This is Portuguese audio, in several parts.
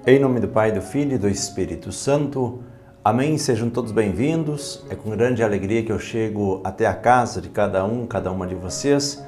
Em nome do Pai, do Filho e do Espírito Santo. Amém. Sejam todos bem-vindos. É com grande alegria que eu chego até a casa de cada uma de vocês,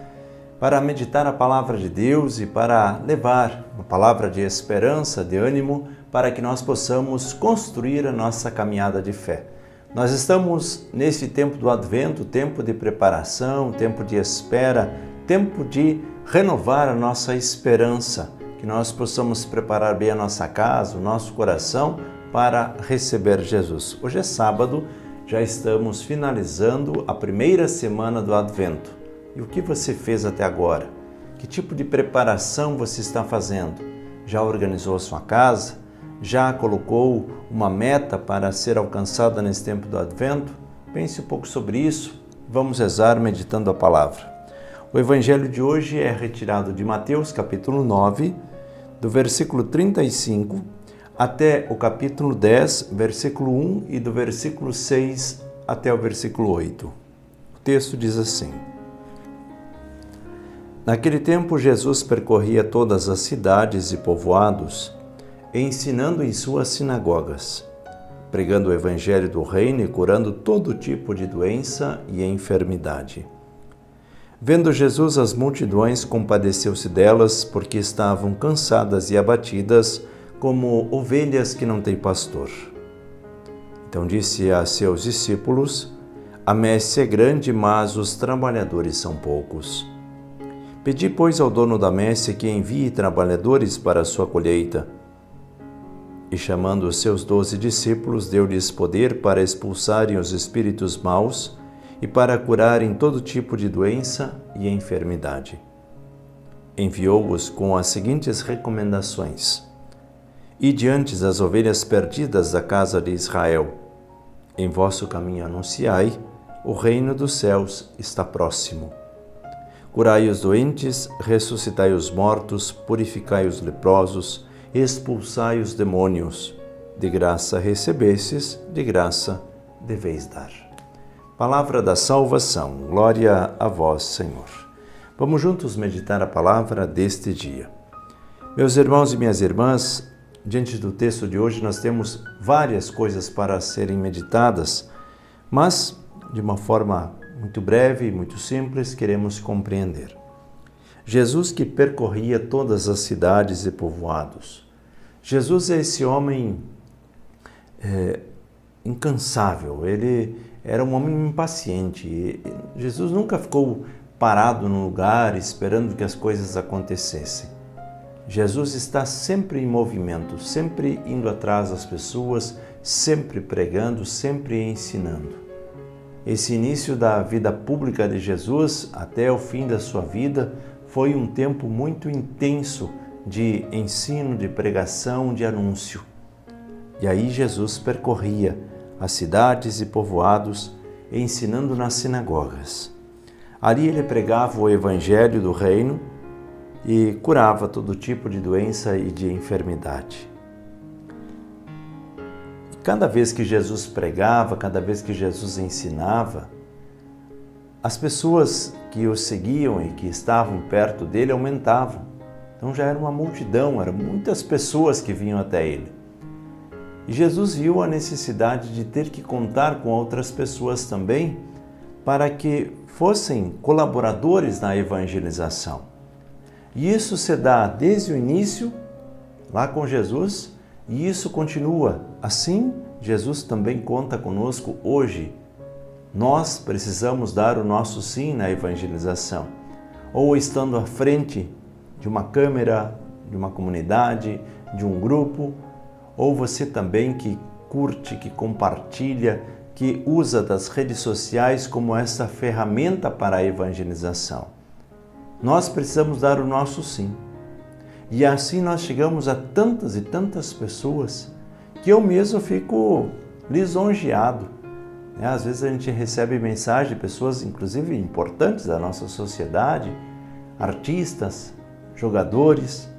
para meditar a palavra de Deus e para levar uma palavra de esperança, de ânimo, para que nós possamos construir a nossa caminhada de fé. Nós estamos nesse tempo do Advento, tempo de preparação, tempo de espera, tempo de renovar a nossa esperança, que nós possamos preparar bem a nossa casa, o nosso coração para receber Jesus. Hoje é sábado, já estamos finalizando a primeira semana do Advento. E o que você fez até agora? Que tipo de preparação você está fazendo? Já organizou a sua casa? Já colocou uma meta para ser alcançada nesse tempo do Advento? Pense um pouco sobre isso. Vamos rezar meditando a palavra. O evangelho de hoje é retirado de Mateus, capítulo 9, do versículo 35 até o capítulo 10, versículo 1 e do versículo 6 até o versículo 8. O texto diz assim: Naquele tempo, Jesus percorria todas as cidades e povoados, ensinando em suas sinagogas, pregando o evangelho do reino e curando todo tipo de doença e enfermidade. Vendo Jesus as multidões, compadeceu-se delas, porque estavam cansadas e abatidas, como ovelhas que não têm pastor. Então disse a seus discípulos: A messe é grande, mas os trabalhadores são poucos. Pedi, pois, ao dono da messe que envie trabalhadores para a sua colheita. E chamando os seus 12 discípulos, deu-lhes poder para expulsarem os espíritos maus e para curarem todo tipo de doença e enfermidade. Enviou-os com as seguintes recomendações: Ide antes as ovelhas perdidas da casa de Israel. Em vosso caminho anunciai, o reino dos céus está próximo. Curai os doentes, ressuscitai os mortos, purificai os leprosos, expulsai os demônios. De graça recebestes, de graça deveis dar. Palavra da salvação. Glória a vós, Senhor. Vamos juntos meditar a palavra deste dia. Meus irmãos e minhas irmãs, diante do texto de hoje nós temos várias coisas para serem meditadas, mas de uma forma muito breve e muito simples queremos compreender. Jesus que percorria todas as cidades e povoados. Jesus é esse homem incansável, ele era um homem impaciente. Jesus nunca ficou parado num lugar esperando que as coisas acontecessem. Jesus está sempre em movimento, sempre indo atrás das pessoas, sempre pregando, sempre ensinando. Esse início da vida pública de Jesus até o fim da sua vida foi um tempo muito intenso de ensino, de pregação, de anúncio. E aí Jesus percorria as cidades e povoados, ensinando nas sinagogas. Ali ele pregava o evangelho do reino e curava todo tipo de doença e de enfermidade. E cada vez que Jesus pregava, cada vez que Jesus ensinava, as pessoas que o seguiam e que estavam perto dele aumentavam. Então já era uma multidão, eram muitas pessoas que vinham até ele. E Jesus viu a necessidade de ter que contar com outras pessoas também para que fossem colaboradores na evangelização. E isso se dá desde o início, lá com Jesus, e isso continua. Assim, Jesus também conta conosco hoje. Nós precisamos dar o nosso sim na evangelização, ou estando à frente de uma câmera, de uma comunidade, de um grupo, ou você também que curte, que compartilha, que usa das redes sociais como essa ferramenta para a evangelização. Nós precisamos dar o nosso sim. E assim nós chegamos a tantas e tantas pessoas que eu mesmo fico lisonjeado. Às vezes a gente recebe mensagem de pessoas, inclusive importantes da nossa sociedade, artistas, jogadores,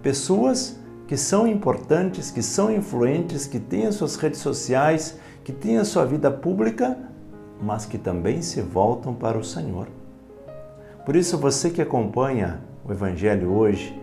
pessoas que são importantes, que são influentes, que têm as suas redes sociais, que têm a sua vida pública, mas que também se voltam para o Senhor. Por isso, você que acompanha o Evangelho hoje,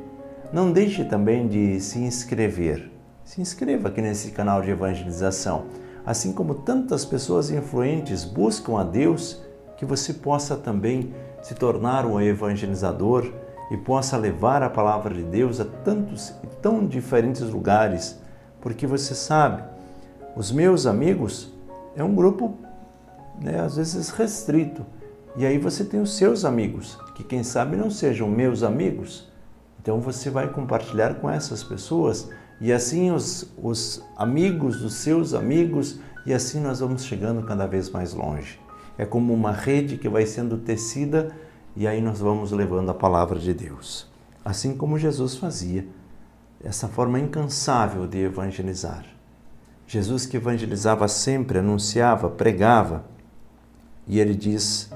Não deixe também de se inscrever. Se inscreva aqui nesse canal de evangelização. Assim como tantas pessoas influentes buscam a Deus, que você possa também se tornar um evangelizador e possa levar a palavra de Deus a tantos e tão diferentes lugares. Porque você sabe, os meus amigos é um grupo, às vezes restrito. E aí você tem os seus amigos, que quem sabe não sejam meus amigos. Então você vai compartilhar com essas pessoas e assim os amigos dos seus amigos, e assim nós vamos chegando cada vez mais longe. É como uma rede que vai sendo tecida e aí nós vamos levando a palavra de Deus. Assim como Jesus fazia, essa forma incansável de evangelizar. Jesus que evangelizava sempre, anunciava, pregava, e ele diz,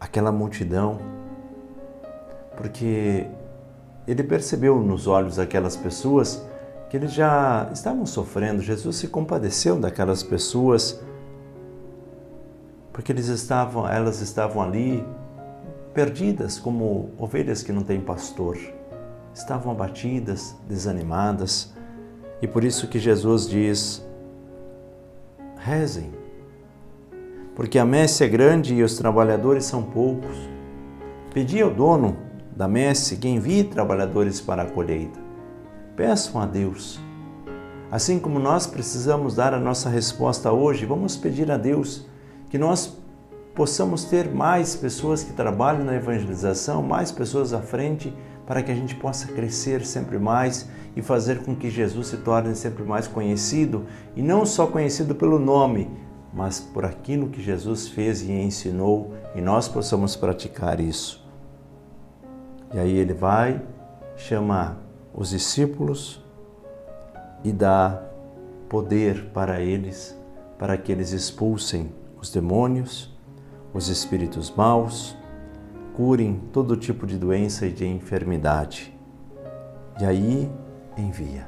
aquela multidão, porque ele percebeu nos olhos daquelas pessoas que eles já estavam sofrendo. Jesus se compadeceu daquelas pessoas, porque elas estavam ali perdidas como ovelhas que não têm pastor. Estavam abatidas, desanimadas, e por isso que Jesus diz, rezem, porque a messe é grande e os trabalhadores são poucos. Pedi ao dono da messe que envie trabalhadores para a colheita. Peçam a Deus. Assim como nós precisamos dar a nossa resposta hoje, vamos pedir a Deus que nós possamos ter mais pessoas que trabalhem na evangelização, mais pessoas à frente, para que a gente possa crescer sempre mais e fazer com que Jesus se torne sempre mais conhecido, e não só conhecido pelo nome, mas por aquilo que Jesus fez e ensinou, e nós possamos praticar isso. E aí ele vai, chama os discípulos e dá poder para eles, para que eles expulsem os demônios, os espíritos maus, curem todo tipo de doença e de enfermidade. E aí envia.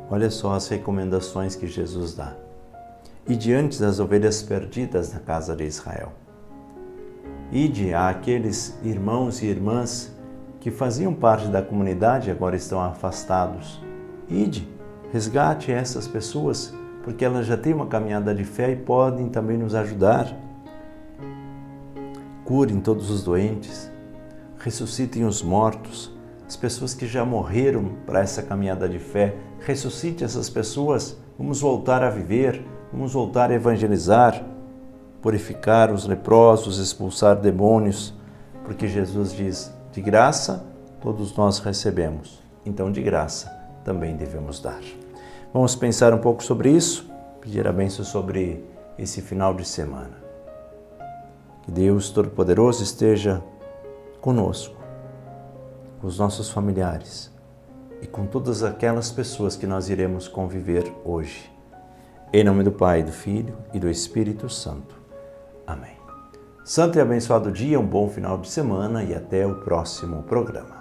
Olha só as recomendações que Jesus dá. E diante das ovelhas perdidas na casa de Israel. Ide àqueles irmãos e irmãs que faziam parte da comunidade e agora estão afastados. Ide, resgate essas pessoas, porque elas já têm uma caminhada de fé e podem também nos ajudar. Curem todos os doentes, ressuscitem os mortos, as pessoas que já morreram para essa caminhada de fé. Ressuscite essas pessoas, vamos voltar a viver, vamos voltar a evangelizar, purificar os leprosos, expulsar demônios, porque Jesus diz, de graça todos nós recebemos, então de graça também devemos dar. Vamos pensar um pouco sobre isso, pedir a bênção sobre esse final de semana. Que Deus Todo-Poderoso esteja conosco, com os nossos familiares e com todas aquelas pessoas que nós iremos conviver hoje. Em nome do Pai, do Filho e do Espírito Santo. Amém. Santo e abençoado dia, um bom final de semana e até o próximo programa.